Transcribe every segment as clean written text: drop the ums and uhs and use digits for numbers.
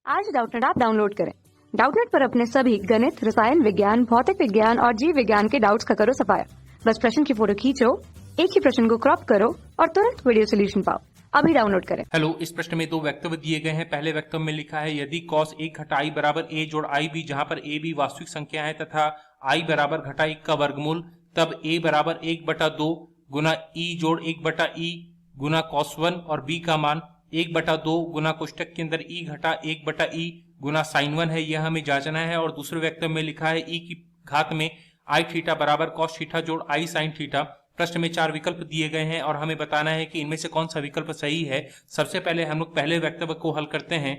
आज Doubtnut app download करें। Doubtnut पर अपने सभी गणित, रसायन विज्ञान, भौतिक विज्ञान और जीव विज्ञान के डाउट्स का करो सफाया। बस प्रश्न की फोटो खींचो, एक ही प्रश्न को क्रॉप करो और तुरंत वीडियो सोल्यूशन पाओ। अभी डाउनलोड करें। हेलो, इस प्रश्न में दो वक्तव्य दिए गए हैं। पहले वक्तव्य में लिखा है यदि cos 1 घटा i बराबर a जोड़ i b, जहां पर a b वास्तविक संख्या है तथा i बराबर घटा 1 का वर्गमूल, तब a बराबर 1/2 गुना e जोड़ 1/e गुना cos 1 और b का मान 1/2 गुना कोष्टक के अंदर e घटा 1/e गुना sin 1 है, यह हमें जांचना है। और दूसरे वक्तव्य में लिखा है e की घात में i थीटा बराबर cos थीटा जोड़ i sin थीटा। प्रश्न में 4 विकल्प दिए गए हैं और हमें बताना है कि इनमें से कौन सा विकल्प सही है। सबसे पहले हम लोग पहले वक्तव्य को हल करते हैं।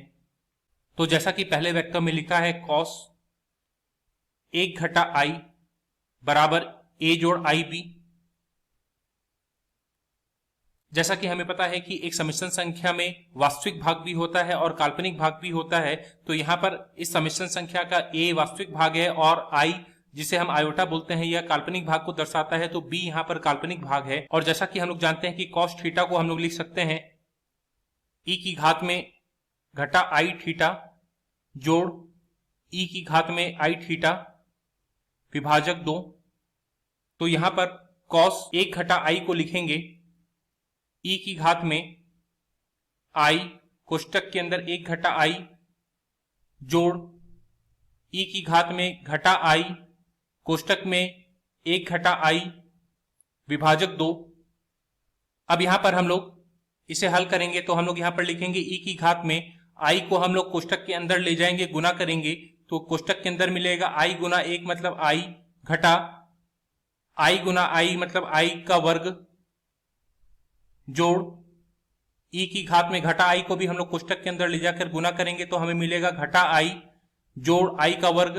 तो जैसा कि पहले वक्तव्य में लिखा है cos 1 घटा i बराबर a जोड़ i b। जैसा कि हमें पता है कि एक सम्मिश्रण संख्या में वास्तविक भाग भी होता है और काल्पनिक भाग भी होता है, तो यहाँ पर इस सम्मिश्रण संख्या का a वास्तविक भाग है और i जिसे हम आयोटा बोलते हैं यह काल्पनिक भाग को दर्शाता है, तो b यहाँ पर काल्पनिक भाग है। और जैसा कि हम लोग जानते हैं कि cos थीटा को हम लोग लिख सकते हैं e की घात में घटा i थीटा जोड़ e की घात में i थीटा विभाजक 2। तो यहाँ पर cos 1 घटा i को लिखेंगे e की घात में i कोष्टक के अंदर 1 घटा i जोड़ e की घात में घटा i कोष्टक में 1 घटा i विभाजक 2। अब यहां पर हम लोग इसे हल करेंगे तो हम लोग यहां पर लिखेंगे e की घात में i को हम लोग कोष्टक के अंदर ले जाएंगे, गुना करेंगे तो कोष्टक के अंदर मिलेगा i गुना 1 मतलब i घटा i गुना i मतलब i का वर्ग जोड़ e की घात में घटा i को भी हम लोग कोष्टक के अंदर ले जाकर गुना करेंगे तो हमें मिलेगा घटा i जोड़ i का वर्ग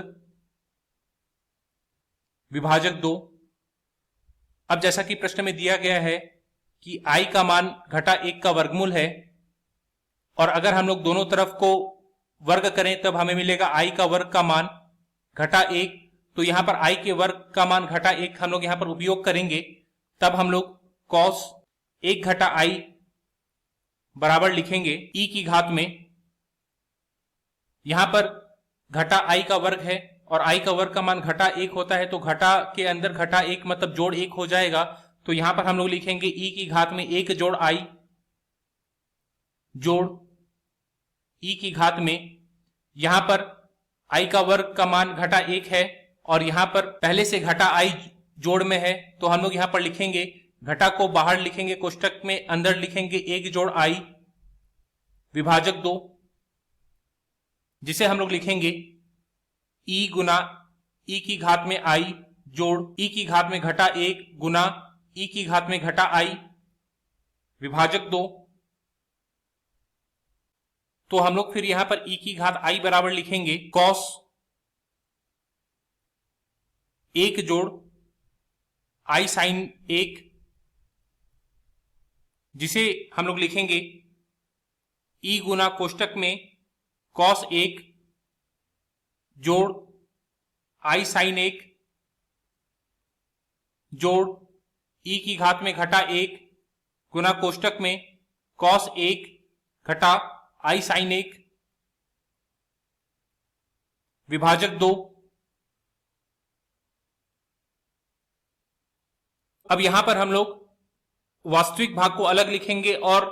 विभाजक 2। अब जैसा कि प्रश्न में दिया गया है कि i का मान घटा 1 का वर्गमूल है और अगर हम लोग दोनों तरफ को वर्ग करें तब हमें मिलेगा i का वर्ग का मान घटा 1। तो यहां पर i के वर्ग का मान घटा 1 हम लोग यहां पर उपयोग करेंगे, तब हम लोग cos 1 घटा i बराबर लिखेंगे e की घात में, यहां पर घटा i का वर्ग है और i का वर्ग का मान घटा 1 होता है, तो घटा के अंदर घटा 1 मतलब जोड़ 1 हो जाएगा। तो यहां पर हम लोग लिखेंगे e की घात में 1 जोड़ i जोड़ e की घात में, यहां पर i का वर्ग का मान घटा 1 है और यहां पर पहले से घटा i जोड़ में है, तो हम लोग यहां पर लिखेंगे घटा को बाहर लिखेंगे कोष्टक में, अंदर लिखेंगे 1 जोड़ i विभाजक 2, जिसे हम लोग लिखेंगे e गुना e की घात में i जोड़ e की घात में घटा 1 गुना e की घात में घटा i विभाजक 2। तो हम लोग फिर यहां पर e की घात i बराबर लिखेंगे cos 1 जोड़ i sin 1, जिसे हम लोग लिखेंगे e गुना कोष्टक में cos 1 जोड़ i sin 1 जोड़ e की घात में घटा 1 गुना कोष्टक में cos 1 घटा i sin 1 विभाजक 2। अब यहां पर हम लोग वास्तविक भाग को अलग लिखेंगे और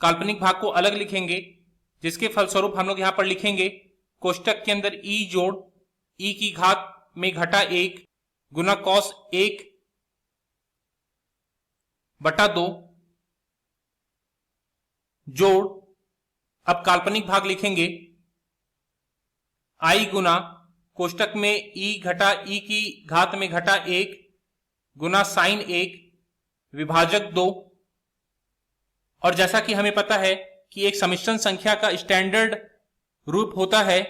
काल्पनिक भाग को अलग लिखेंगे, जिसके फलस्वरूप हम लोग यहां पर लिखेंगे कोष्टक के अंदर e जोड़ e की घात में घटा 1 गुना cos 1 बटा 2 जोड़, अब काल्पनिक भाग लिखेंगे i गुना कोष्टक में e घटा e की घात में घटा 1 गुना sin 1 विभाजक 2। और जैसा कि हमें पता है कि एक सम्मिश्रण संख्या का स्टैंडर्ड रूप होता है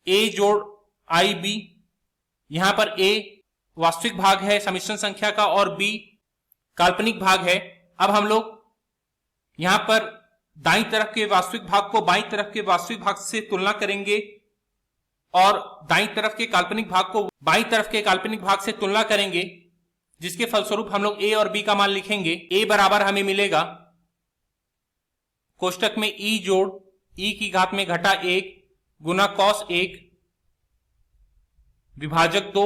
a जोड़ i b, यहां पर a वास्तविक भाग है सम्मिश्रण संख्या का और b काल्पनिक भाग है। अब हम लोग यहां पर दाईं तरफ के वास्तविक भाग को बाईं तरफ के वास्तविक भाग से तुलना करेंगे और दाईं तरफ के काल्पनिक भाग को बाईं तरफ के काल्पनिक भाग से तुलना करेंगे, जिसके फलस्वरूप हम लोग a और b का मान लिखेंगे। a बराबर हमें मिलेगा कोष्टक में e जोड़ e की घात में घटा 1 गुना कॉस 1 विभाजक 2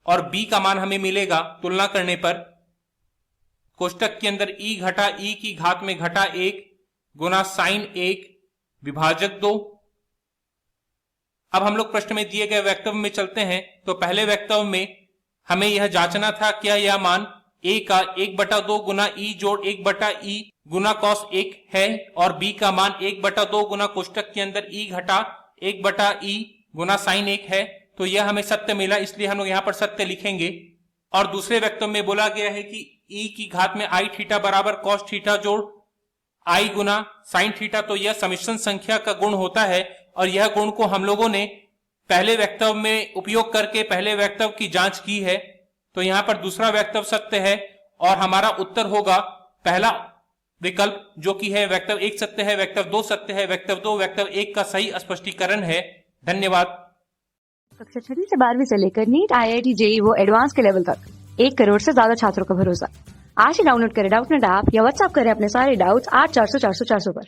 और b का मान हमें मिलेगा तुलना करने पर कोष्टक के अंदर e घटा e की घात में घटा 1 गुना साइन 1 विभाजक 2। अब हम लोग प्रश्न में दिए गए वक्तव्य में चलते हैं। तो पहले वक्तव्य में हमें यह जांचना था क्या यह मान a का 1/2 गुना e जोड़ 1/e गुना cos 1 है और b का मान 1/2 गुना कोष्टक के अंदर e घटा 1/e गुना साइन 1 है। तो यह हमें सत्य मिला, इसलिए हम लोग यहाँ पर सत्य लिखेंगे। और दूसरे वक्तव्य में बोला गया है कि e की घात में i थीटा बराबर cos थीटा जोड़ i गुना साइन थीटा। तो यह सम्मिश्रण संख्या का गुण होता है और यह गुण को हम लोगों ने पहले वक्तव्य में उपयोग करके पहले वक्तव्य की जांच की है। तो यहाँ पर दूसरा वक्तव्य सत्य है और हमारा उत्तर होगा पहला विकल्प, जो कि है वक्तव्य 1 सत्य है, वक्तव्य 2 सत्य है, वक्तव्य 2 वक्तव्य 1 का सही स्पष्टीकरण है। धन्यवाद। कक्षा 6वीं से 12वीं से लेकर नीट, IIT, JEE वो एडवांस के लेवल तक 1 करोड़ से ज्यादा छात्रों का भरोसा। आज ही डाउनलोड करें डाउटनेट ऐप या व्हाट्सएप करें अपने सारे डाउट्स 8400 400 400 पर।